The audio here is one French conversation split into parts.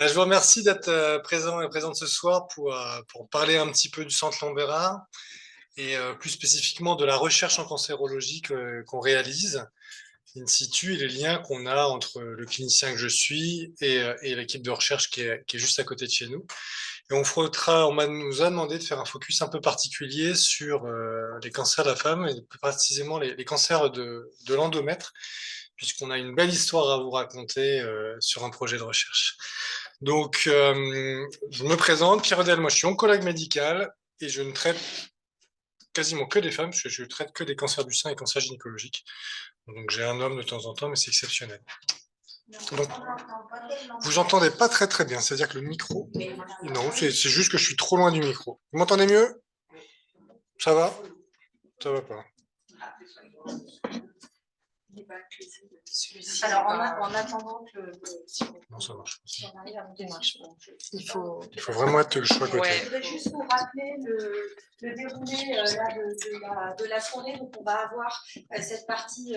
Je vous remercie d'être présent et présente ce soir pour parler un petit peu du Centre Lombera et plus spécifiquement de la recherche en cancérologie qu'on réalise, in situ, et les liens qu'on a entre le clinicien que je suis et l'équipe de recherche qui est juste à côté de chez nous. Et nous a demandé de faire un focus un peu particulier sur les cancers de la femme et plus précisément les cancers de l'endomètre, puisqu'on a une belle histoire à vous raconter sur un projet de recherche. Donc, je me présente, Pierre Odel, moi je suis oncologue médical et je ne traite quasiment que des femmes, parce que je traite que des cancers du sein et cancers gynécologiques. Donc j'ai un homme de temps en temps, mais c'est exceptionnel. Donc, vous entendez pas très très bien, c'est-à-dire que le micro, non, c'est juste que je suis trop loin du micro. Vous m'entendez mieux? Ça va? Ça va pas. Alors, en attendant que Non, ça marche. si on arrive à monter marche, il faut vraiment être le choix à côté. Ouais. Je voudrais juste vous rappeler le déroulé de la soirée. Donc, on va avoir cette partie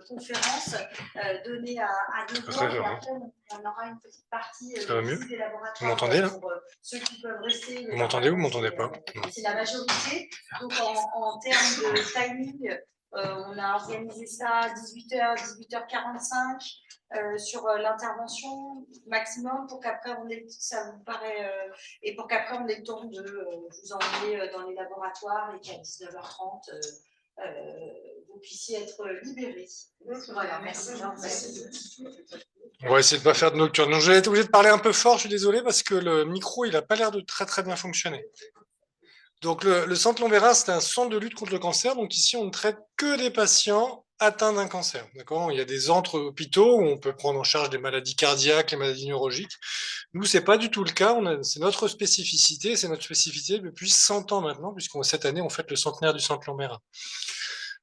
conférence donnée à Devoir. Et après, on aura une petite partie ça va mieux? des laboratoires. Vous m'entendez là? Pour ceux qui peuvent rester. Vous m'entendez ou vous m'entendez pas? C'est la majorité. Donc, en termes de timing, on a organisé ça à 18h, 18h45 sur l'intervention maximum pour qu'après on ait, ça vous paraît, et pour qu'après on ait le temps de vous emmener dans les laboratoires et qu'à 19h30 vous puissiez être libérés. Voilà, merci. On va essayer de ne pas faire de nocturne. Donc, je vais être obligé de parler un peu fort, je suis désolé, parce que le micro, il n'a pas l'air de très très bien fonctionner. Donc, le Centre Lombera, c'est un centre de lutte contre le cancer. Donc, ici, on ne traite que des patients atteints d'un cancer. D'accord ? Il y a des hôpitaux où on peut prendre en charge des maladies cardiaques, les maladies neurologiques. Nous, c'est pas du tout le cas. C'est notre spécificité. C'est notre spécificité depuis 100 ans maintenant, puisqu'on cette année, on fête le centenaire du Centre Lombera.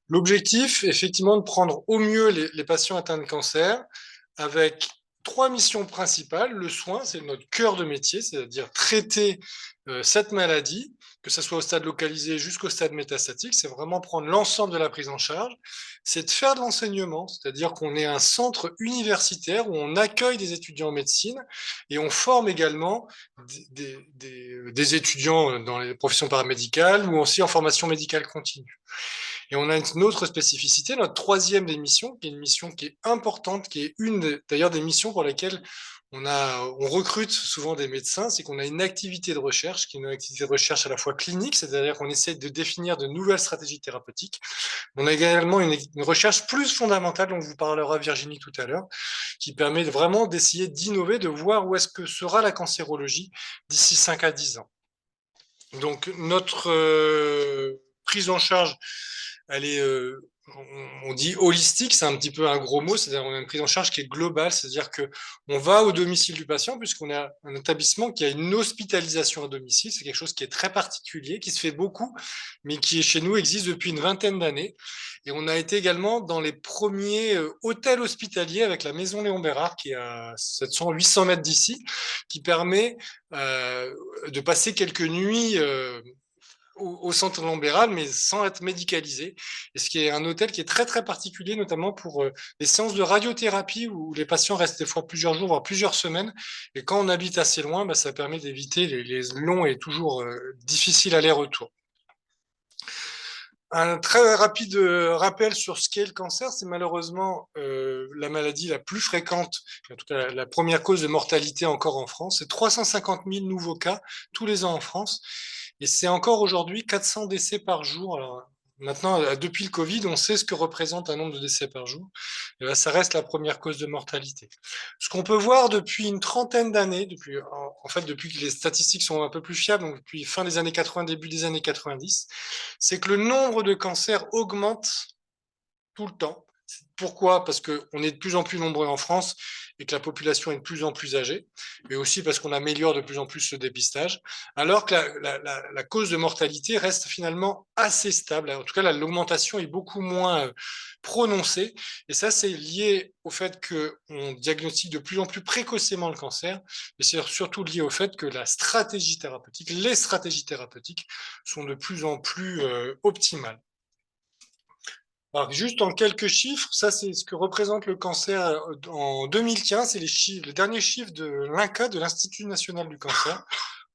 L'objectif, effectivement, de prendre au mieux les patients atteints de cancer avec 3 missions principales. Le soin, c'est notre cœur de métier, c'est-à-dire traiter cette maladie, que ce soit au stade localisé jusqu'au stade métastatique. C'est vraiment prendre l'ensemble de la prise en charge. C'est de faire de l'enseignement, c'est-à-dire qu'on est un centre universitaire où on accueille des étudiants en médecine et on forme également des étudiants dans les professions paramédicales ou aussi en formation médicale continue. Et on a une autre spécificité, notre troisième des missions, qui est une mission qui est importante, qui est une d'ailleurs des missions pour lesquelles on recrute souvent des médecins, c'est qu'on a une activité de recherche, qui est une activité de recherche à la fois clinique, c'est-à-dire qu'on essaie de définir de nouvelles stratégies thérapeutiques. On a également une recherche plus fondamentale, dont vous parlera Virginie tout à l'heure, qui permet vraiment d'essayer d'innover, de voir où est-ce que sera la cancérologie d'ici 5 à 10 ans. Donc notre prise en charge, elle est, on dit holistique, c'est un petit peu un gros mot, c'est-à-dire on a une prise en charge qui est globale, c'est-à-dire qu'on va au domicile du patient, puisqu'on a un établissement qui a une hospitalisation à domicile, c'est quelque chose qui est très particulier, qui se fait beaucoup, mais qui chez nous existe depuis une vingtaine d'années. Et on a été également dans les premiers hôtels hospitaliers avec la Maison Léon Bérard, qui est à 700-800 mètres d'ici, qui permet de passer quelques nuits au centre Lombéral, mais sans être médicalisé. Et ce qui est un hôtel qui est très très particulier, notamment pour les séances de radiothérapie où les patients restent des fois plusieurs jours, voire plusieurs semaines. Et quand on habite assez loin, ça permet d'éviter les longs et toujours difficiles allers-retours. Un très rapide rappel sur ce qu'est le cancer, c'est malheureusement la maladie la plus fréquente, en tout cas la première cause de mortalité encore en France. C'est 350 000 nouveaux cas tous les ans en France. Et c'est encore aujourd'hui 400 décès par jour. Alors, maintenant, depuis le Covid, on sait ce que représente un nombre de décès par jour. Et là, ça reste la première cause de mortalité. Ce qu'on peut voir depuis une trentaine d'années, depuis que les statistiques sont un peu plus fiables, donc depuis fin des années 80, début des années 90, c'est que le nombre de cancers augmente tout le temps. Pourquoi? Parce qu'on est de plus en plus nombreux en France et que la population est de plus en plus âgée, mais aussi parce qu'on améliore de plus en plus ce dépistage, alors que la cause de mortalité reste finalement assez stable. En tout cas, l'augmentation est beaucoup moins prononcée, et ça, c'est lié au fait qu'on diagnostique de plus en plus précocement le cancer, mais c'est surtout lié au fait que les stratégies thérapeutiques sont de plus en plus optimales. Alors, juste en quelques chiffres, ça c'est ce que représente le cancer en 2015, c'est les derniers chiffres de l'INCa, de l'Institut national du cancer.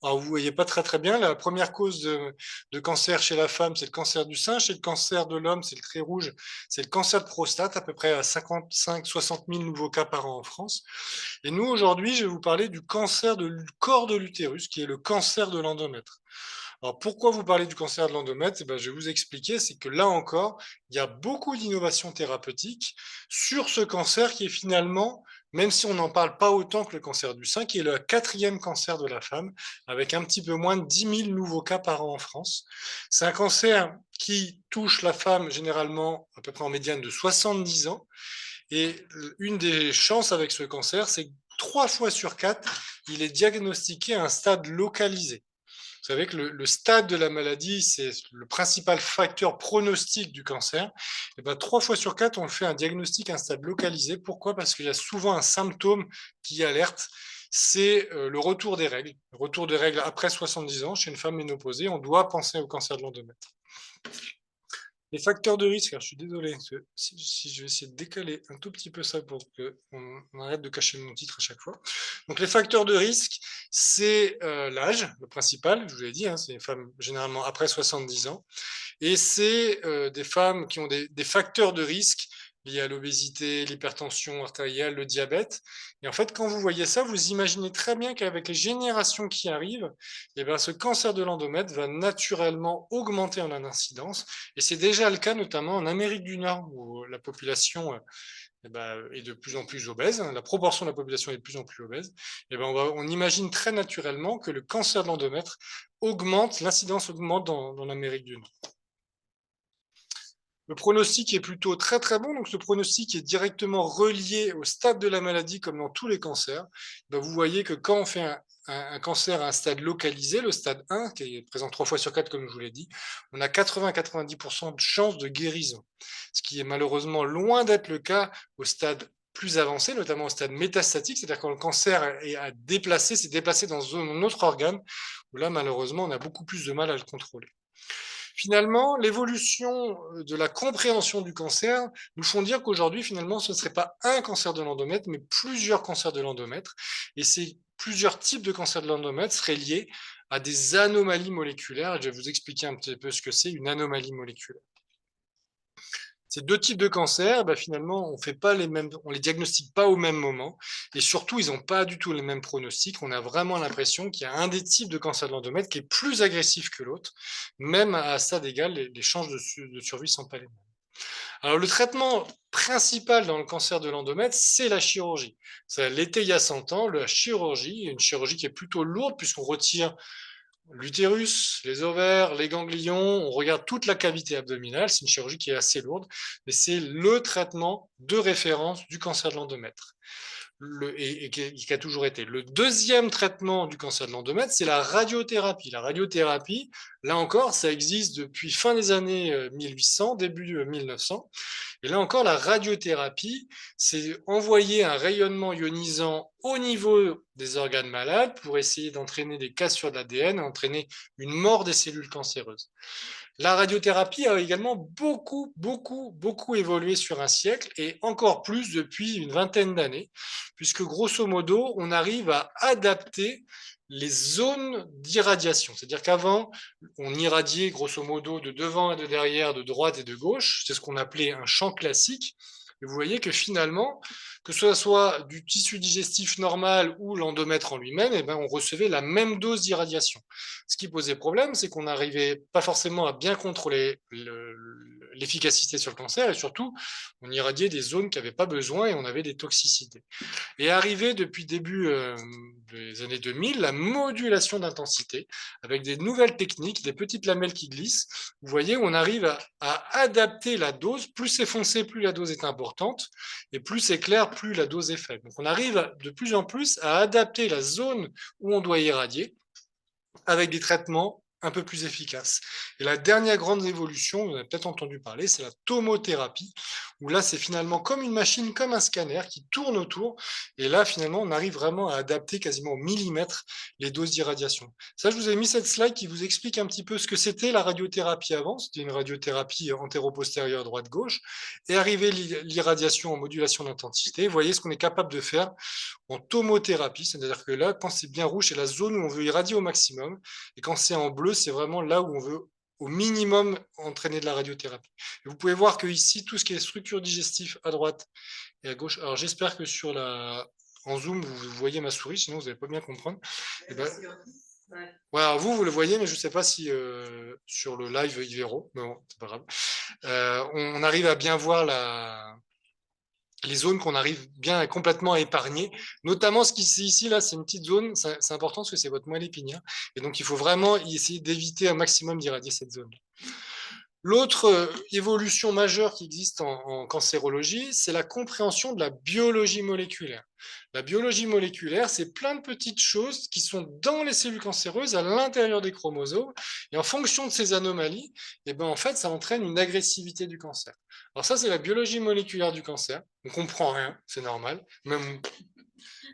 Alors, vous voyez pas très bien, la première cause de cancer chez la femme, c'est le cancer du sein. Chez le cancer de l'homme, c'est le trait rouge, c'est le cancer de prostate, à peu près à 55-60 000 nouveaux cas par an en France. Et nous, aujourd'hui, je vais vous parler du cancer du corps de l'utérus, qui est le cancer de l'endomètre. Alors, pourquoi vous parlez du cancer de l'endomètre? Je vais vous expliquer, c'est que là encore, il y a beaucoup d'innovations thérapeutiques sur ce cancer qui est finalement, même si on n'en parle pas autant que le cancer du sein, qui est le 4e cancer de la femme, avec un petit peu moins de 10 000 nouveaux cas par an en France. C'est un cancer qui touche la femme généralement à peu près en médiane de 70 ans. Et une des chances avec ce cancer, c'est que 3 fois sur 4, il est diagnostiqué à un stade localisé. Vous savez que le stade de la maladie, c'est le principal facteur pronostic du cancer. Et 3 fois sur 4, on fait un diagnostic à un stade localisé. Pourquoi? Parce qu'il y a souvent un symptôme qui alerte, c'est le retour des règles. Le retour des règles après 70 ans, chez une femme ménopausée, on doit penser au cancer de l'endomètre. Les facteurs de risque, alors je suis désolé, si je vais essayer de décaler un tout petit peu ça pour qu'on arrête de cacher mon titre à chaque fois. Donc les facteurs de risque, c'est l'âge, le principal, je vous l'ai dit, hein, c'est les femmes généralement après 70 ans, et c'est des femmes qui ont des facteurs de risque liés à l'obésité, l'hypertension artérielle, le diabète. Et en fait, quand vous voyez ça, vous imaginez très bien qu'avec les générations qui arrivent, ce cancer de l'endomètre va naturellement augmenter en incidence. Et c'est déjà le cas notamment en Amérique du Nord, où la population est de plus en plus obèse, la proportion de la population est de plus en plus obèse. On imagine très naturellement que le cancer de l'endomètre augmente, l'incidence augmente dans l'Amérique du Nord. Le pronostic est plutôt très bon, donc ce pronostic est directement relié au stade de la maladie comme dans tous les cancers. Vous voyez que quand on fait un cancer à un stade localisé, le stade 1, qui est présent 3 fois sur 4 comme je vous l'ai dit, on a 80-90% de chances de guérison, ce qui est malheureusement loin d'être le cas au stade plus avancé, notamment au stade métastatique, c'est-à-dire quand le cancer s'est déplacé dans un autre organe, où là malheureusement on a beaucoup plus de mal à le contrôler. Finalement, l'évolution de la compréhension du cancer nous font dire qu'aujourd'hui, finalement, ce ne serait pas un cancer de l'endomètre, mais plusieurs cancers de l'endomètre. Et ces plusieurs types de cancers de l'endomètre seraient liés à des anomalies moléculaires. Et je vais vous expliquer un petit peu ce que c'est une anomalie moléculaire. Ces deux types de cancers, finalement, on les diagnostique pas au même moment, et surtout, ils n'ont pas du tout les mêmes pronostics. On a vraiment l'impression qu'il y a un des types de cancer de l'endomètre qui est plus agressif que l'autre, même à stade égal, les chances de survie sont pas les mêmes. Alors, le traitement principal dans le cancer de l'endomètre, c'est la chirurgie. Ça l'était il y a 100 ans, la chirurgie, une chirurgie qui est plutôt lourde puisqu'on retire l'utérus, les ovaires, les ganglions, on regarde toute la cavité abdominale, c'est une chirurgie qui est assez lourde, mais c'est le traitement de référence du cancer de l'endomètre. Et qui a toujours été. Le deuxième traitement du cancer de l'endomètre, c'est la radiothérapie. La radiothérapie, là encore, ça existe depuis fin des années 1800, début 1900. Et là encore, la radiothérapie, c'est envoyer un rayonnement ionisant au niveau des organes malades pour essayer d'entraîner des cassures de l'ADN, entraîner une mort des cellules cancéreuses. La radiothérapie a également beaucoup évolué sur un siècle et encore plus depuis une vingtaine d'années, puisque grosso modo, on arrive à adapter les zones d'irradiation. C'est-à-dire qu'avant, on irradiait grosso modo de devant et de derrière, de droite et de gauche. C'est ce qu'on appelait un champ classique. Et vous voyez que finalement, que ce soit du tissu digestif normal ou l'endomètre en lui-même, on recevait la même dose d'irradiation. Ce qui posait problème, c'est qu'on n'arrivait pas forcément à bien contrôler l'efficacité sur le cancer et surtout, on irradiait des zones qui n'avaient pas besoin et on avait des toxicités. Et arrivé depuis début des années 2000, la modulation d'intensité avec des nouvelles techniques, des petites lamelles qui glissent. Vous voyez, on arrive à adapter la dose. Plus c'est foncé, plus la dose est importante et plus c'est clair, plus la dose est faible. Donc on arrive de plus en plus à adapter la zone où on doit irradier avec des traitements un peu plus efficace. Et la dernière grande évolution, vous en avez peut-être entendu parler, c'est la tomothérapie, où là, c'est finalement comme une machine, comme un scanner qui tourne autour. Et là, finalement, on arrive vraiment à adapter quasiment au millimètre les doses d'irradiation. Ça, je vous ai mis cette slide qui vous explique un petit peu ce que c'était la radiothérapie avant. C'était une radiothérapie antéro-postérieure, droite-gauche. Et arrivé l'irradiation en modulation d'intensité, vous voyez ce qu'on est capable de faire en tomothérapie, c'est-à-dire que là, quand c'est bien rouge, c'est la zone où on veut irradier au maximum, et quand c'est en bleu, c'est vraiment là où on veut au minimum entraîner de la radiothérapie. Et vous pouvez voir que ici, tout ce qui est structure digestive à droite et à gauche, alors j'espère que en zoom, vous voyez ma souris, sinon vous n'allez pas bien comprendre. Et ben, ouais, alors vous le voyez, mais je ne sais pas si sur le live, ils verront, mais bon, c'est pas grave. On arrive à bien voir les zones qu'on arrive bien complètement à épargner, notamment ce qui est ici, là, c'est une petite zone, c'est important parce que c'est votre moelle épinière, et donc il faut vraiment essayer d'éviter un maximum d'irradier cette zone. L'autre évolution majeure qui existe en cancérologie, c'est la compréhension de la biologie moléculaire. La biologie moléculaire, c'est plein de petites choses qui sont dans les cellules cancéreuses, à l'intérieur des chromosomes, et en fonction de ces anomalies, eh ben, en fait, ça entraîne une agressivité du cancer. Alors ça, c'est la biologie moléculaire du cancer. On ne comprend rien, c'est normal. Même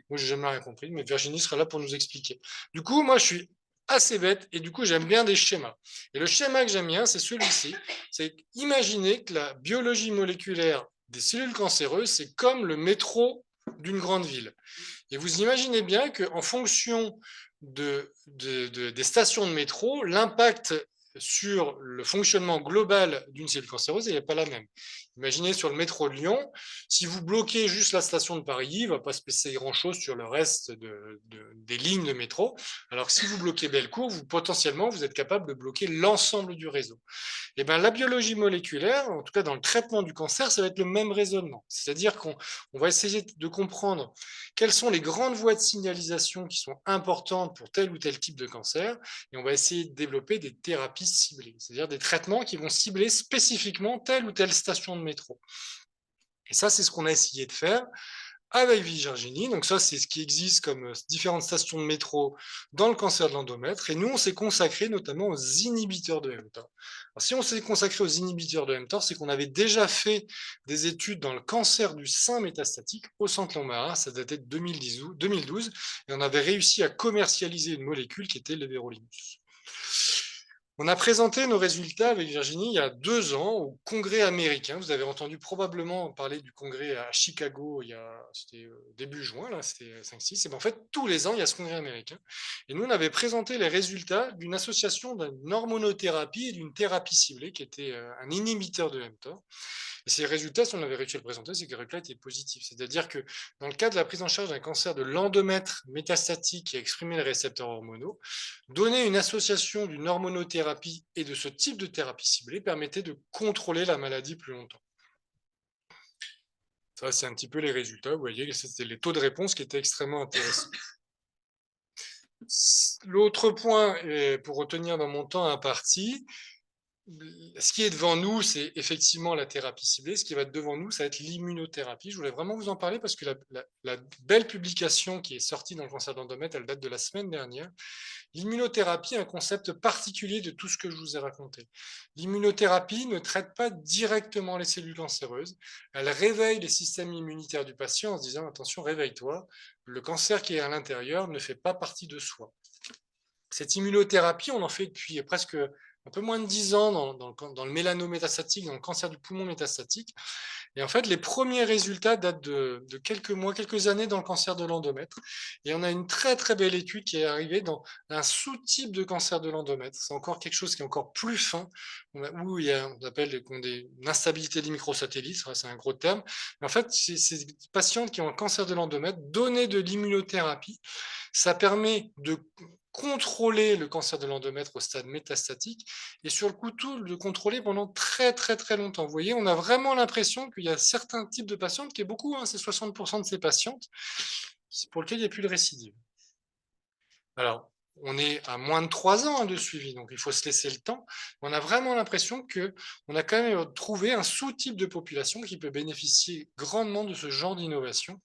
moi, j'ai jamais rien compris, mais Virginie sera là pour nous expliquer. Du coup, moi, je suis assez bête et du coup, j'aime bien des schémas. Et le schéma que j'aime bien, c'est celui-ci. C'est imaginer que la biologie moléculaire des cellules cancéreuses, c'est comme le métro d'une grande ville. Et vous imaginez bien qu'en fonction des stations de métro, l'impact sur le fonctionnement global d'une cellule cancéreuse n'est pas la même. Imaginez sur le métro de Lyon, si vous bloquez juste la station de Paris, il ne va pas se passer grand-chose sur le reste des lignes de métro, alors que si vous bloquez Bellecour, potentiellement, vous êtes capable de bloquer l'ensemble du réseau. Et bien, la biologie moléculaire, en tout cas dans le traitement du cancer, ça va être le même raisonnement. C'est-à-dire qu'on va essayer de comprendre quelles sont les grandes voies de signalisation qui sont importantes pour tel ou tel type de cancer, et on va essayer de développer des thérapies ciblées, c'est-à-dire des traitements qui vont cibler spécifiquement telle ou telle station de métro. Et ça, c'est ce qu'on a essayé de faire avec Virginie. Donc ça, c'est ce qui existe comme différentes stations de métro dans le cancer de l'endomètre. Et nous, on s'est consacré notamment aux inhibiteurs de mTOR. Alors, si on s'est consacré aux inhibiteurs de mTOR, c'est qu'on avait déjà fait des études dans le cancer du sein métastatique au centre Lambert. Ça datait de 2012, et on avait réussi à commercialiser une molécule qui était l'Everolimus. On a présenté nos résultats avec Virginie il y a 2 ans au congrès américain. Vous avez entendu probablement parler du congrès à Chicago, c'était début juin, là, c'était 5-6. Et bien en fait, tous les ans, il y a ce congrès américain. Et nous, on avait présenté les résultats d'une association d'une hormonothérapie et d'une thérapie ciblée qui était un inhibiteur de mTOR. Et ces résultats, si on avait réussi à le présenter, c'est que les résultats étaient positifs. C'est-à-dire que dans le cas de la prise en charge d'un cancer de l'endomètre métastatique qui a exprimé les récepteurs hormonaux, donner une association d'une hormonothérapie et de ce type de thérapie ciblée permettait de contrôler la maladie plus longtemps. Ça, c'est un petit peu les résultats. Vous voyez, c'était les taux de réponse qui étaient extrêmement intéressants. L'autre point, pour retenir dans mon temps imparti, ce qui est devant nous, c'est effectivement la thérapie ciblée. Ce qui va être devant nous, ça va être l'immunothérapie. Je voulais vraiment vous en parler parce que la belle publication qui est sortie dans le cancer d'endomètre, elle date de la semaine dernière. L'immunothérapie est un concept particulier de tout ce que je vous ai raconté. L'immunothérapie ne traite pas directement les cellules cancéreuses. Elle réveille les systèmes immunitaires du patient en se disant « Attention, réveille-toi, le cancer qui est à l'intérieur ne fait pas partie de soi ». Cette immunothérapie, on en fait depuis presque un peu moins de 10 ans dans le mélanome métastatique, dans le cancer du poumon métastatique. Et en fait, les premiers résultats datent de quelques mois, quelques années dans le cancer de l'endomètre. Et on a une très très belle étude qui est arrivée dans un sous-type de cancer de l'endomètre. C'est encore quelque chose qui est encore plus fin, où on appelle une instabilité des microsatellites, c'est un gros terme. Mais en fait, ces patientes qui ont un cancer de l'endomètre, donner de l'immunothérapie, ça permet de contrôler le cancer de l'endomètre au stade métastatique et sur le coup tout de contrôler pendant très très très longtemps. Vous voyez, on a vraiment l'impression qu'il y a certains types de patientes, qui est beaucoup, c'est 60% de ces patientes, pour lesquelles il n'y a plus de récidive. Alors, on est à moins de 3 ans de suivi, donc il faut se laisser le temps. On a vraiment l'impression qu'on a quand même trouvé un sous-type de population qui peut bénéficier grandement de ce genre d'innovation.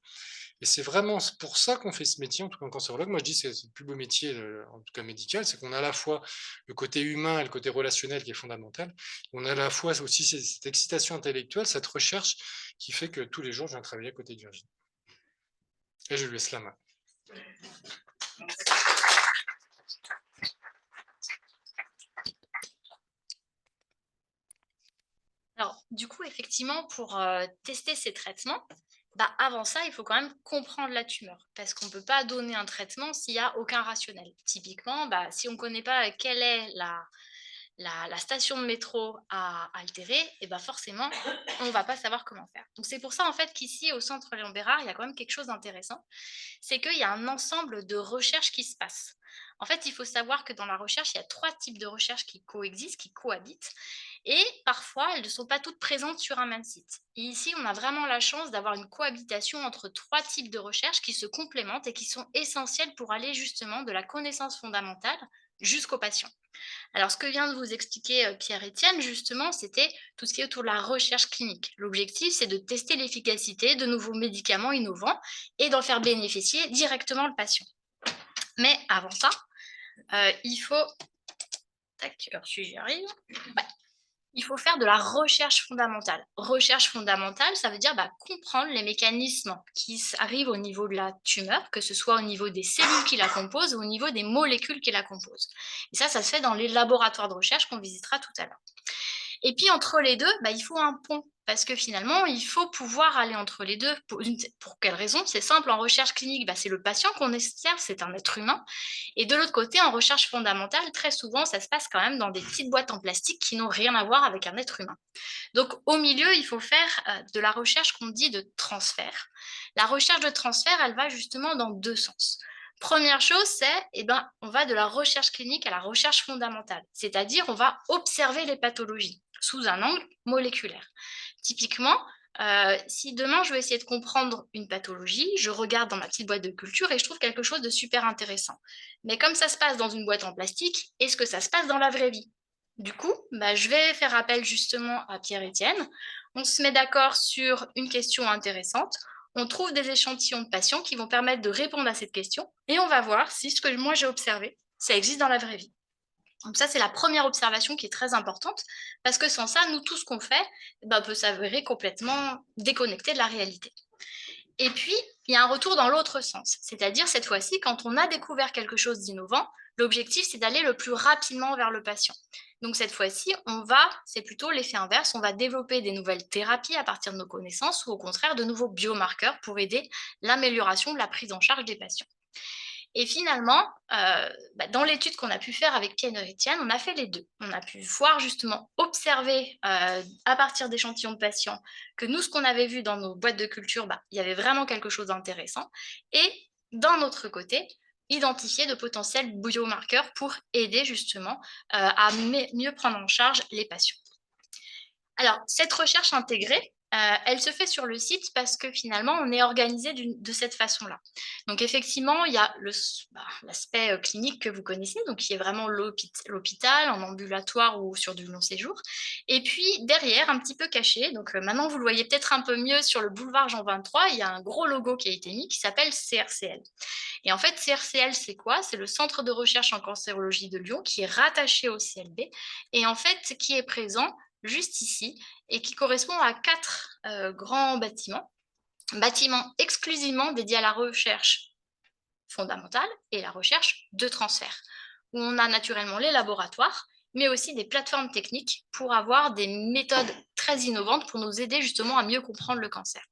Et c'est vraiment pour ça qu'on fait ce métier, en tout cas en cancérologue. Moi, je dis que c'est le plus beau métier, en tout cas médical, c'est qu'on a à la fois le côté humain et le côté relationnel qui est fondamental. On a à la fois aussi cette excitation intellectuelle, cette recherche qui fait que tous les jours, je viens travailler à côté de Virginie. Et je lui laisse la main. Alors, du coup, effectivement, pour tester ces traitements, avant ça, il faut quand même comprendre la tumeur, parce qu'on ne peut pas donner un traitement s'il n'y a aucun rationnel. Typiquement, si on ne connaît pas quelle est la station de métro à altérer, et forcément, on ne va pas savoir comment faire. Donc, c'est pour ça, en fait, qu'ici, au Centre Léon Bérard, il y a quand même quelque chose d'intéressant, c'est qu'il y a un ensemble de recherches qui se passent. En fait, il faut savoir que dans la recherche, il y a 3 types de recherches qui coexistent, qui cohabitent, et parfois, elles ne sont pas toutes présentes sur un même site. Et ici, on a vraiment la chance d'avoir une cohabitation entre 3 types de recherches qui se complémentent et qui sont essentielles pour aller justement de la connaissance fondamentale jusqu'au patient. Alors, ce que vient de vous expliquer Pierre-Étienne, justement, c'était tout ce qui est autour de la recherche clinique. L'objectif, c'est de tester l'efficacité de nouveaux médicaments innovants et d'en faire bénéficier directement le patient. Mais avant ça, il faut... Tac, alors si j'y arrive... Ouais. Il faut faire de la recherche fondamentale. Recherche fondamentale, ça veut dire comprendre les mécanismes qui arrivent au niveau de la tumeur, que ce soit au niveau des cellules qui la composent ou au niveau des molécules qui la composent. Et ça se fait dans les laboratoires de recherche qu'on visitera tout à l'heure. Et puis, entre les deux, il faut un pont. Parce que finalement, il faut pouvoir aller entre les deux. Pour quelle raison? C'est simple, en recherche clinique, c'est le patient qu'on observe, c'est un être humain. Et de l'autre côté, en recherche fondamentale, très souvent, ça se passe quand même dans des petites boîtes en plastique qui n'ont rien à voir avec un être humain. Donc, au milieu, il faut faire de la recherche qu'on dit de transfert. La recherche de transfert, elle va justement dans 2 sens. Première chose, c'est on va de la recherche clinique à la recherche fondamentale, c'est-à-dire on va observer les pathologies sous un angle moléculaire. Typiquement, si demain je veux essayer de comprendre une pathologie, je regarde dans ma petite boîte de culture et je trouve quelque chose de super intéressant. Mais comme ça se passe dans une boîte en plastique, est-ce que ça se passe dans la vraie vie? Du coup, je vais faire appel justement à Pierre-Étienne. On se met d'accord sur une question intéressante. On trouve des échantillons de patients qui vont permettre de répondre à cette question et on va voir si ce que moi j'ai observé, ça existe dans la vraie vie. Donc ça, c'est la première observation qui est très importante parce que sans ça, nous, tout ce qu'on fait peut s'avérer complètement déconnecté de la réalité. Et puis, il y a un retour dans l'autre sens, c'est-à-dire cette fois-ci, quand on a découvert quelque chose d'innovant, l'objectif, c'est d'aller le plus rapidement vers le patient. Donc cette fois-ci, c'est plutôt l'effet inverse, on va développer des nouvelles thérapies à partir de nos connaissances ou au contraire de nouveaux biomarqueurs pour aider l'amélioration de la prise en charge des patients. Et finalement, dans l'étude qu'on a pu faire avec Pierre-Étienne, on a fait les deux. On a pu voir justement, observer à partir d'échantillons de patients que nous, ce qu'on avait vu dans nos boîtes de culture, il y avait vraiment quelque chose d'intéressant. Et d'un autre côté, identifier de potentiels biomarqueurs pour aider justement à mieux prendre en charge les patients. Alors, cette recherche intégrée, elle se fait sur le site parce que finalement, on est organisé de cette façon-là. Donc, effectivement, il y a l'aspect clinique que vous connaissez, donc qui est vraiment l'hôpital, en ambulatoire ou sur du long séjour. Et puis, derrière, un petit peu caché, donc maintenant, vous le voyez peut-être un peu mieux sur le boulevard Jean 23, il y a un gros logo qui a été mis qui s'appelle CRCL. Et en fait, CRCL, c'est quoi? C'est le Centre de recherche en cancérologie de Lyon qui est rattaché au CLB et en fait, qui est présent juste ici, et qui correspond à 4 grands bâtiments exclusivement dédiés à la recherche fondamentale et la recherche de transfert, où on a naturellement les laboratoires, mais aussi des plateformes techniques pour avoir des méthodes très innovantes pour nous aider justement à mieux comprendre le cancer.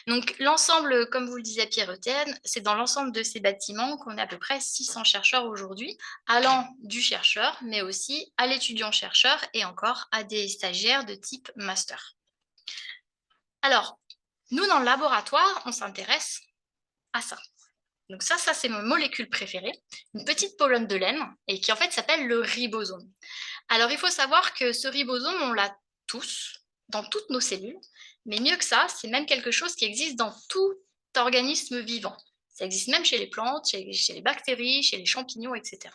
Donc l'ensemble, comme vous le disait Pierre-Étienne, c'est dans l'ensemble de ces bâtiments qu'on a à peu près 600 chercheurs aujourd'hui, allant du chercheur, mais aussi à l'étudiant-chercheur et encore à des stagiaires de type master. Alors, nous, dans le laboratoire, on s'intéresse à ça. Donc ça c'est ma molécule préférée, une petite colonne de laine, et qui en fait s'appelle le ribosome. Alors il faut savoir que ce ribosome, on l'a tous, dans toutes nos cellules, mais mieux que ça, c'est même quelque chose qui existe dans tout organisme vivant. Ça existe même chez les plantes, chez les bactéries, chez les champignons, etc.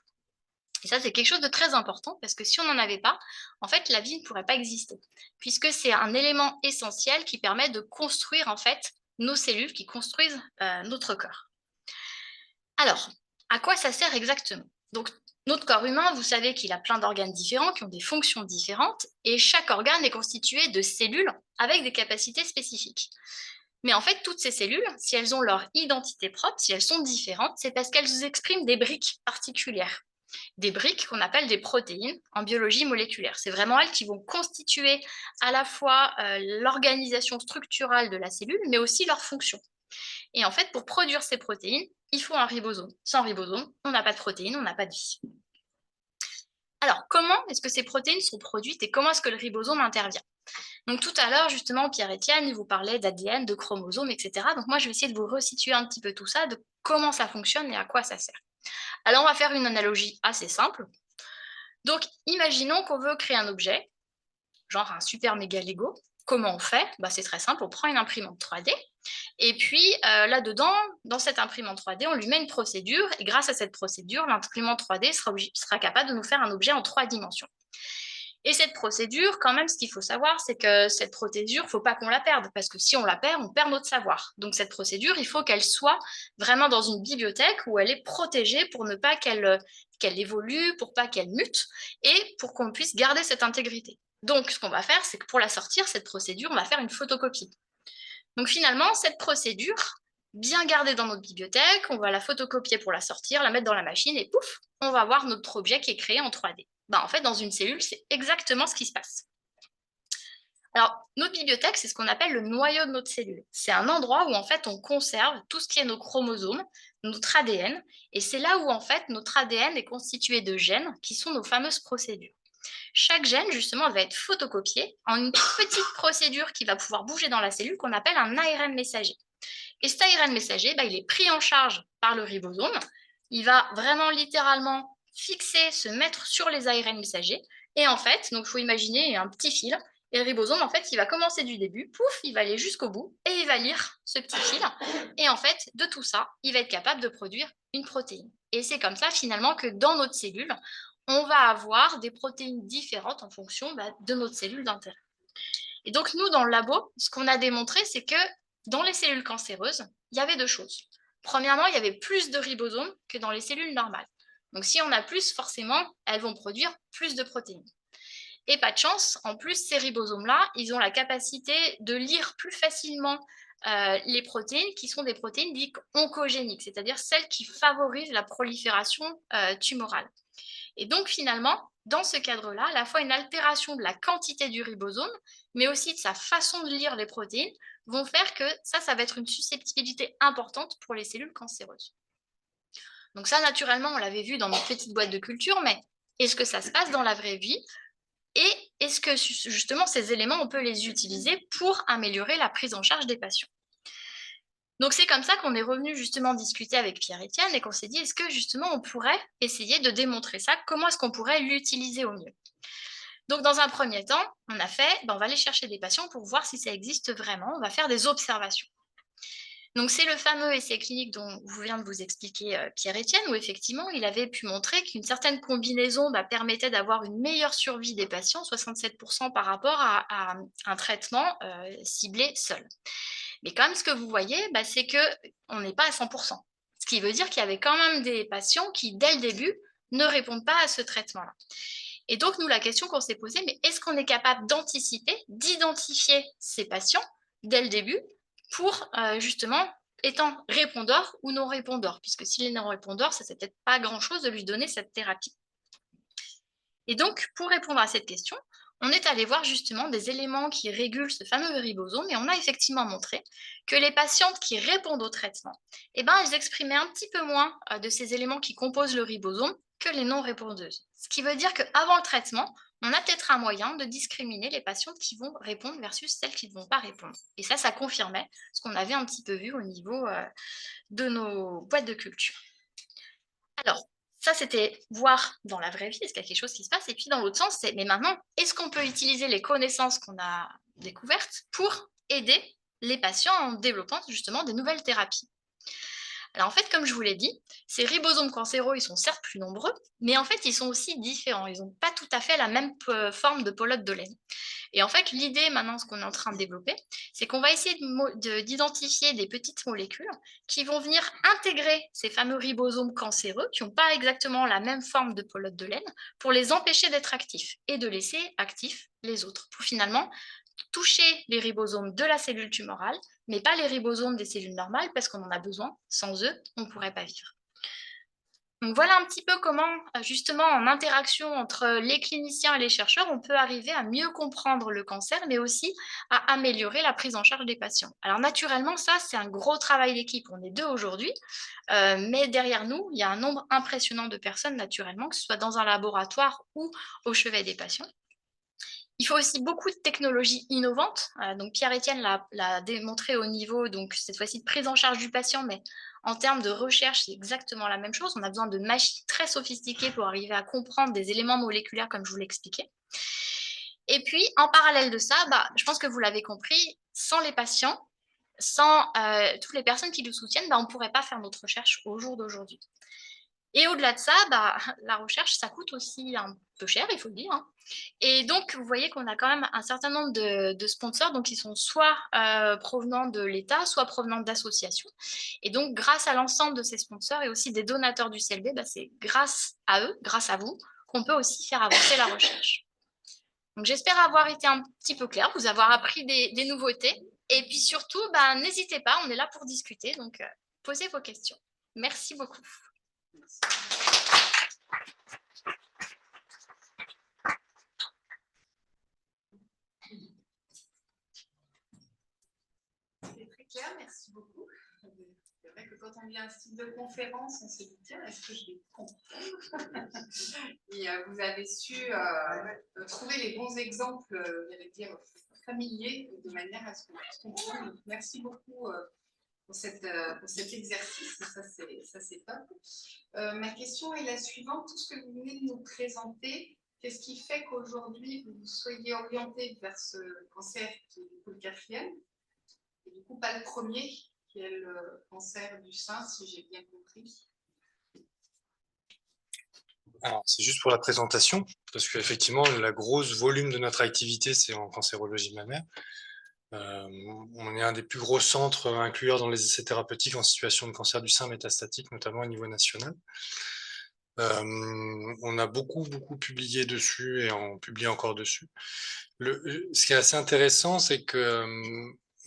Et ça, c'est quelque chose de très important parce que si on n'en avait pas, en fait, la vie ne pourrait pas exister, puisque c'est un élément essentiel qui permet de construire en fait nos cellules qui construisent notre corps. Alors, à quoi ça sert exactement? Donc, notre corps humain, vous savez qu'il a plein d'organes différents qui ont des fonctions différentes et chaque organe est constitué de cellules avec des capacités spécifiques. Mais en fait, toutes ces cellules, si elles ont leur identité propre, si elles sont différentes, c'est parce qu'elles expriment des briques particulières. Des briques qu'on appelle des protéines en biologie moléculaire. C'est vraiment elles qui vont constituer à la fois l'organisation structurale de la cellule, mais aussi leur fonction. Et en fait, pour produire ces protéines, il faut un ribosome. Sans ribosome, on n'a pas de protéines, on n'a pas de vie. Alors, comment est-ce que ces protéines sont produites et comment est-ce que le ribosome intervient? Donc tout à l'heure, justement, Pierre-Étienne, il vous parlait d'ADN, de chromosomes, etc. Donc moi, je vais essayer de vous resituer un petit peu tout ça, de comment ça fonctionne et à quoi ça sert. Alors, on va faire une analogie assez simple. Donc, imaginons qu'on veut créer un objet, genre un super méga Lego. Comment on fait? C'est très simple, on prend une imprimante 3D et puis là-dedans, dans cette imprimante 3D, on lui met une procédure et grâce à cette procédure, l'imprimante 3D sera capable de nous faire un objet en 3 dimensions. Et cette procédure, quand même, ce qu'il faut savoir, c'est que cette procédure, il ne faut pas qu'on la perde, parce que si on la perd, on perd notre savoir. Donc cette procédure, il faut qu'elle soit vraiment dans une bibliothèque où elle est protégée pour ne pas qu'elle évolue, pour pas qu'elle mute, et pour qu'on puisse garder cette intégrité. Donc ce qu'on va faire, c'est que pour la sortir, cette procédure, on va faire une photocopie. Donc finalement, cette procédure, bien gardée dans notre bibliothèque, on va la photocopier pour la sortir, la mettre dans la machine, et pouf, on va voir notre objet qui est créé en 3D. En fait, dans une cellule, c'est exactement ce qui se passe. Alors, notre bibliothèque, c'est ce qu'on appelle le noyau de notre cellule. C'est un endroit où, en fait, on conserve tout ce qui est nos chromosomes, notre ADN, et c'est là où, en fait, notre ADN est constitué de gènes qui sont nos fameuses procédures. Chaque gène, justement, va être photocopié en une petite procédure qui va pouvoir bouger dans la cellule qu'on appelle un ARN messager. Et cet ARN messager, il est pris en charge par le ribosome. Il va vraiment littéralement fixer, se mettre sur les ARN messagers. Et en fait, donc il faut imaginer un petit fil. Et le ribosome, en fait, il va commencer du début, pouf, il va aller jusqu'au bout et il va lire ce petit fil. Et en fait, de tout ça, il va être capable de produire une protéine. Et c'est comme ça, finalement, que dans notre cellule, on va avoir des protéines différentes en fonction de notre cellule d'intérêt. Et donc, nous, dans le labo, ce qu'on a démontré, c'est que dans les cellules cancéreuses, il y avait 2 choses. Premièrement, il y avait plus de ribosomes que dans les cellules normales. Donc, si on a plus, forcément, elles vont produire plus de protéines. Et pas de chance, en plus, ces ribosomes-là, ils ont la capacité de lire plus facilement les protéines qui sont des protéines dites oncogéniques, c'est-à-dire celles qui favorisent la prolifération tumorale. Et donc, finalement, dans ce cadre-là, à la fois une altération de la quantité du ribosome, mais aussi de sa façon de lire les protéines, vont faire que ça va être une susceptibilité importante pour les cellules cancéreuses. Donc ça, naturellement, on l'avait vu dans notre petite boîte de culture, mais est-ce que ça se passe dans la vraie vie? Et est-ce que, justement, ces éléments, on peut les utiliser pour améliorer la prise en charge des patients? Donc c'est comme ça qu'on est revenu justement discuter avec Pierre-Étienne et qu'on s'est dit, est-ce que justement on pourrait essayer de démontrer ça? Comment est-ce qu'on pourrait l'utiliser au mieux? Donc dans un premier temps, on a fait, on va aller chercher des patients pour voir si ça existe vraiment. On va faire des observations. Donc c'est le fameux essai clinique dont vient de vous expliquer Pierre-Étienne, où effectivement il avait pu montrer qu'une certaine combinaison permettait d'avoir une meilleure survie des patients, 67% par rapport à un traitement ciblé seul. Mais quand même, ce que vous voyez, c'est qu'on n'est pas à 100%. Ce qui veut dire qu'il y avait quand même des patients qui, dès le début, ne répondent pas à ce traitement-là. Et donc, nous, la question qu'on s'est posée, mais est-ce qu'on est capable d'anticiper, d'identifier ces patients dès le début pour, justement, étant répondeur ou non répondeur? Puisque s'il est non répondeur, ça ne peut-être pas grand-chose de lui donner cette thérapie. Et donc, pour répondre à cette question, on est allé voir justement des éléments qui régulent ce fameux ribosome et on a effectivement montré que les patientes qui répondent au traitement, elles exprimaient un petit peu moins de ces éléments qui composent le ribosome que les non-répondeuses. Ce qui veut dire qu'avant le traitement, on a peut-être un moyen de discriminer les patientes qui vont répondre versus celles qui ne vont pas répondre. Et ça confirmait ce qu'on avait un petit peu vu au niveau de nos boîtes de culture. Alors, ça, c'était voir dans la vraie vie, est-ce qu'il y a quelque chose qui se passe? Et puis, dans l'autre sens, c'est, mais maintenant, est-ce qu'on peut utiliser les connaissances qu'on a découvertes pour aider les patients en développant justement des nouvelles thérapies? Alors, en fait, comme je vous l'ai dit, ces ribosomes cancéreux, ils sont certes plus nombreux, mais en fait, ils sont aussi différents. Ils n'ont pas tout à fait la même forme de pelote de laine. Et en fait, l'idée maintenant, ce qu'on est en train de développer, c'est qu'on va essayer d'identifier des petites molécules qui vont venir intégrer ces fameux ribosomes cancéreux qui n'ont pas exactement la même forme de pelote de laine pour les empêcher d'être actifs et de laisser actifs les autres pour finalement toucher les ribosomes de la cellule tumorale, mais pas les ribosomes des cellules normales parce qu'on en a besoin. Sans eux, on ne pourrait pas vivre. Donc voilà un petit peu comment, justement, en interaction entre les cliniciens et les chercheurs, on peut arriver à mieux comprendre le cancer, mais aussi à améliorer la prise en charge des patients. Alors naturellement, ça, c'est un gros travail d'équipe. On est 2 aujourd'hui, mais derrière nous, il y a un nombre impressionnant de personnes, naturellement, que ce soit dans un laboratoire ou au chevet des patients. Il faut aussi beaucoup de technologies innovantes. Donc Pierre-Étienne l'a démontré au niveau, donc cette fois-ci, de prise en charge du patient, mais en termes de recherche, c'est exactement la même chose. On a besoin de machines très sophistiquées pour arriver à comprendre des éléments moléculaires, comme je vous l'ai expliqué. Et puis, en parallèle de ça, je pense que vous l'avez compris, sans les patients, sans toutes les personnes qui nous soutiennent, on ne pourrait pas faire notre recherche au jour d'aujourd'hui. Et au-delà de ça, la recherche, ça coûte aussi un peu cher, il faut le dire. Et donc, vous voyez qu'on a quand même un certain nombre de sponsors, donc qui sont soit provenant de l'État, soit provenant d'associations. Et donc, grâce à l'ensemble de ces sponsors et aussi des donateurs du CLB, c'est grâce à eux, grâce à vous, qu'on peut aussi faire avancer la recherche. Donc, j'espère avoir été un petit peu claire, vous avoir appris des nouveautés. Et puis surtout, n'hésitez pas, on est là pour discuter, donc posez vos questions. Merci beaucoup. C'est très clair, merci beaucoup. C'est vrai que quand on vient à ce type de conférence, on se dit tiens, est-ce que je vais comprendre? Et vous avez su trouver les bons exemples, j'allais dire, familiers, de manière à ce qu'on puisse comprendre. Donc, merci beaucoup pour cet exercice, ça c'est top. Ma question est la suivante, tout ce que vous venez de nous présenter, qu'est-ce qui fait qu'aujourd'hui vous soyez orienté vers ce cancer qui est du coup le 4e, et du coup pas le premier, qui est le cancer du sein, si j'ai bien compris? Alors, c'est juste pour la présentation, parce qu'effectivement, le gros volume de notre activité, c'est en cancérologie mammaire. On est un des plus gros centres inclus dans les essais thérapeutiques en situation de cancer du sein métastatique, notamment au niveau national. On a beaucoup publié dessus et on publie encore dessus. Ce qui est assez intéressant, c'est que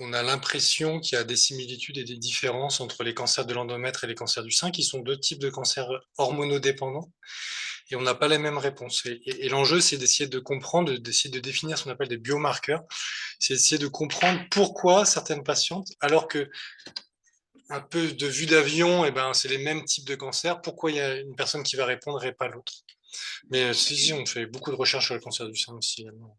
on a l'impression qu'il y a des similitudes et des différences entre les cancers de l'endomètre et les cancers du sein, qui sont 2 types de cancers hormonodépendants, et on n'a pas les mêmes réponses. Et l'enjeu, c'est d'essayer de comprendre, d'essayer de définir ce qu'on appelle des biomarqueurs, c'est d'essayer de comprendre pourquoi certaines patientes, alors que un peu de vue d'avion, c'est les mêmes types de cancers, pourquoi il y a une personne qui va répondre et pas l'autre. Mais si, on fait beaucoup de recherches sur le cancer du sein aussi également.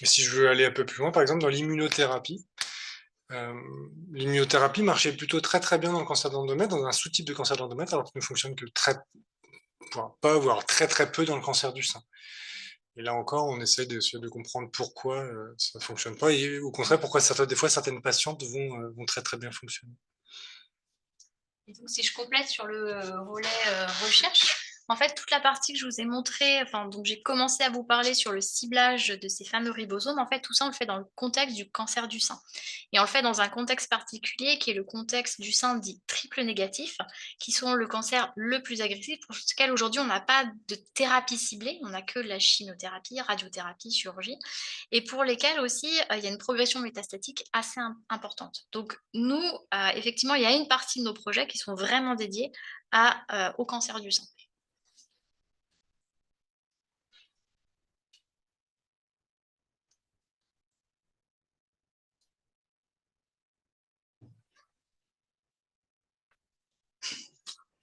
Et si je veux aller un peu plus loin, par exemple, dans l'immunothérapie, l'immunothérapie marchait plutôt très bien dans le cancer de l'endomètre, dans un sous-type de cancer de l'endomètre, alors qu'il ne fonctionne que voire très peu dans le cancer du sein. Et là encore, on essaie de comprendre pourquoi ça ne fonctionne pas, et au contraire, pourquoi des fois certaines patientes vont très bien fonctionner. Et donc, si je complète sur le volet recherche, en fait, toute la partie que je vous ai montrée, donc j'ai commencé à vous parler sur le ciblage de ces fameux ribosomes. En fait, tout ça, on le fait dans le contexte du cancer du sein. Et on le fait dans un contexte particulier qui est le contexte du sein dit triple négatif, qui sont le cancer le plus agressif, pour lequel aujourd'hui, on n'a pas de thérapie ciblée, on n'a que de la chimiothérapie, radiothérapie, chirurgie, et pour lesquels aussi, il y a une progression métastatique assez importante. Donc, nous, effectivement, il y a une partie de nos projets qui sont vraiment dédiés au cancer du sein.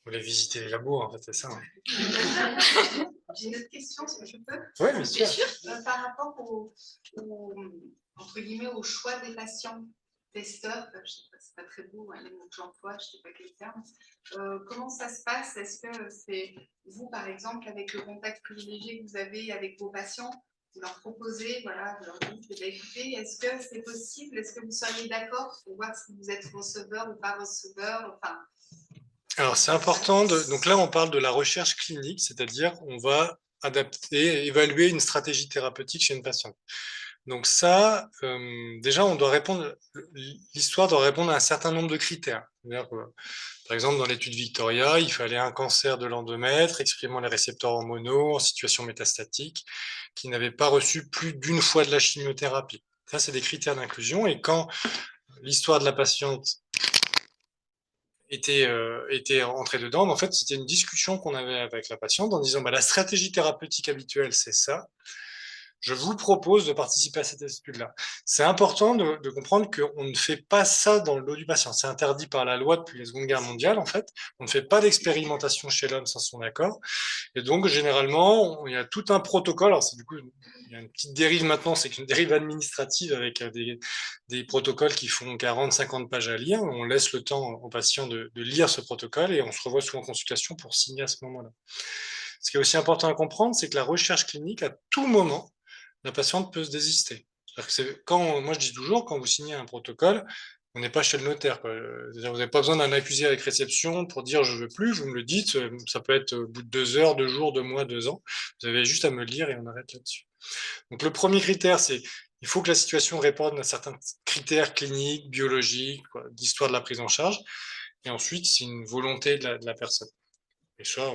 Vous voulez visiter les labos, en fait, c'est ça. J'ai une autre question, si je peux. Oui, bien sûr. Par rapport entre guillemets, au choix des patients testeurs, je sais pas, c'est pas très beau, les mots que j'emploie, je sais pas quel terme. Comment ça se passe? Est-ce que c'est vous, par exemple, avec le contact privilégié que vous avez avec vos patients, vous leur proposez, voilà, vous leur dites, écoutez, est-ce que c'est possible? Est-ce que vous seriez d'accord pour voir si vous êtes receveur ou pas receveur? Alors, c'est important. Donc là, on parle de la recherche clinique, c'est-à-dire on va adapter, évaluer une stratégie thérapeutique chez une patiente. Donc ça, déjà, on doit répondre, l'histoire doit répondre à un certain nombre de critères. Par exemple, dans l'étude Victoria, il fallait un cancer de l'endomètre exprimant les récepteurs hormonaux en situation métastatique qui n'avait pas reçu plus d'une fois de la chimiothérapie. Ça, c'est des critères d'inclusion. Et quand l'histoire de la patiente était entrée dedans, en fait, c'était une discussion qu'on avait avec la patiente en disant bah, la stratégie thérapeutique habituelle, c'est ça. Je vous propose de participer à cette étude-là. C'est important de comprendre qu'on ne fait pas ça dans le dos du patient. C'est interdit par la loi depuis la Seconde Guerre mondiale, en fait. On ne fait pas d'expérimentation chez l'homme sans son accord. Et donc, généralement, il y a tout un protocole. Alors, du coup, il y a une petite dérive maintenant, c'est qu'une dérive administrative avec des protocoles qui font 40, 50 pages à lire. On laisse le temps aux patients de lire ce protocole et on se revoit souvent en consultation pour signer à ce moment-là. Ce qui est aussi important à comprendre, c'est que la recherche clinique, à tout moment, la patiente peut se désister. Moi, je dis toujours, quand vous signez un protocole, on n'est pas chez le notaire. Vous n'avez pas besoin d'un accusé avec réception pour dire je veux plus, vous me le dites, ça peut être au bout de 2 heures, 2 jours, 2 mois, 2 ans. Vous avez juste à me le dire et on arrête là-dessus. Donc le premier critère, c'est il faut que la situation réponde à certains critères cliniques, biologiques, d'histoire de la prise en charge. Et ensuite, c'est une volonté de la personne. Et ça,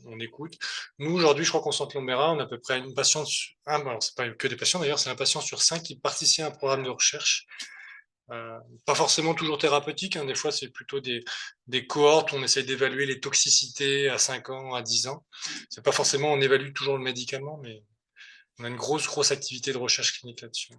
on écoute. Nous, aujourd'hui, je crois qu'en Centre Lombera, on a à peu près une patiente, alors c'est pas que des patients d'ailleurs, c'est un patient sur 5 qui participe à un programme de recherche. Pas forcément toujours thérapeutique, hein, des fois c'est plutôt des cohortes où on essaie d'évaluer les toxicités à 5 ans, à 10 ans. C'est pas forcément, on évalue toujours le médicament, mais on a une grosse activité de recherche clinique là-dessus.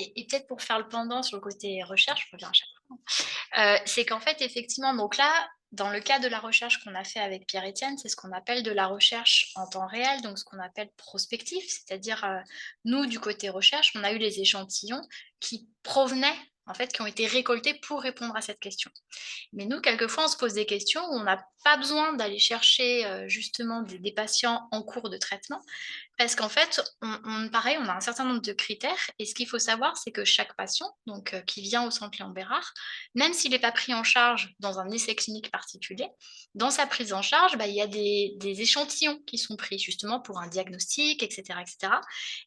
Et peut-être pour faire le pendant sur le côté recherche, je reviens à chaque fois, c'est qu'en fait, effectivement, donc là, dans le cas de la recherche qu'on a fait avec Pierre-Étienne, c'est ce qu'on appelle de la recherche en temps réel, donc ce qu'on appelle prospectif, c'est-à-dire nous, du côté recherche, on a eu les échantillons qui provenaient, en fait, qui ont été récoltés pour répondre à cette question. Mais nous, quelquefois, on se pose des questions où on n'a pas besoin d'aller chercher justement des patients en cours de traitement, parce qu'en fait, pareil, on a un certain nombre de critères. Et ce qu'il faut savoir, c'est que chaque patient qui vient au centre Léon Bérard, même s'il n'est pas pris en charge dans un essai clinique particulier, dans sa prise en charge, il y a des échantillons qui sont pris justement pour un diagnostic, etc., etc.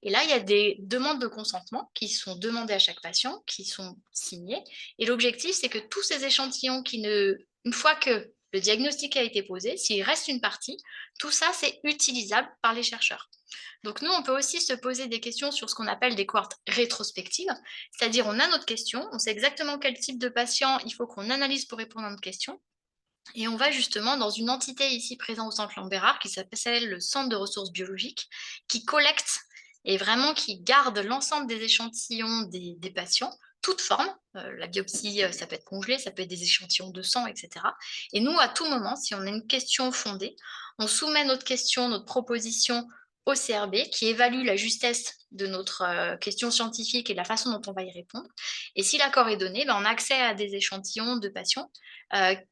Et là, il y a des demandes de consentement qui sont demandées à chaque patient, qui sont signées. Et l'objectif, c'est que tous ces échantillons une fois que le diagnostic a été posé, s'il reste une partie, tout ça, c'est utilisable par les chercheurs. Donc nous, on peut aussi se poser des questions sur ce qu'on appelle des cohortes rétrospectives, c'est-à-dire on a notre question, on sait exactement quel type de patient il faut qu'on analyse pour répondre à notre question, et on va justement dans une entité ici présente au centre Léon Bérard qui s'appelle le Centre de ressources biologiques, qui collecte et vraiment qui garde l'ensemble des échantillons des patients, toute forme. La biopsie, ça peut être congelé, ça peut être des échantillons de sang, etc. Et nous, à tout moment, si on a une question fondée, on soumet notre question, notre proposition au CRB qui évalue la justesse de notre question scientifique et la façon dont on va y répondre. Et si l'accord est donné, on a accès à des échantillons de patients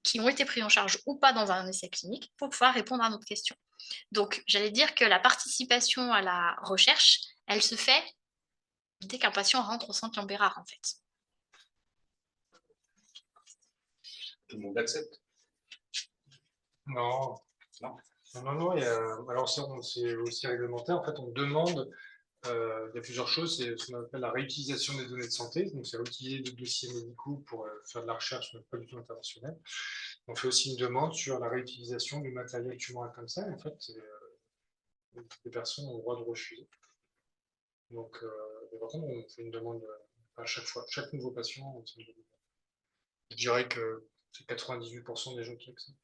qui ont été pris en charge ou pas dans un essai clinique pour pouvoir répondre à notre question. Donc, j'allais dire que la participation à la recherche, elle se fait dès qu'un patient rentre au centre Léon Bérard, en fait. Tout le monde accepte? Non. Non. Alors, c'est aussi réglementaire. En fait, on demande. Il y a plusieurs choses, c'est ce qu'on appelle la réutilisation des données de santé, donc c'est réutiliser des dossiers médicaux pour faire de la recherche, mais pas du tout interventionnelle. On fait aussi une demande sur la réutilisation du matériel tumoral comme ça, et en fait, les personnes ont le droit de refuser. Donc, par contre, on fait une demande à chaque fois, chaque nouveau patient, je dirais que c'est 98% des gens qui acceptent.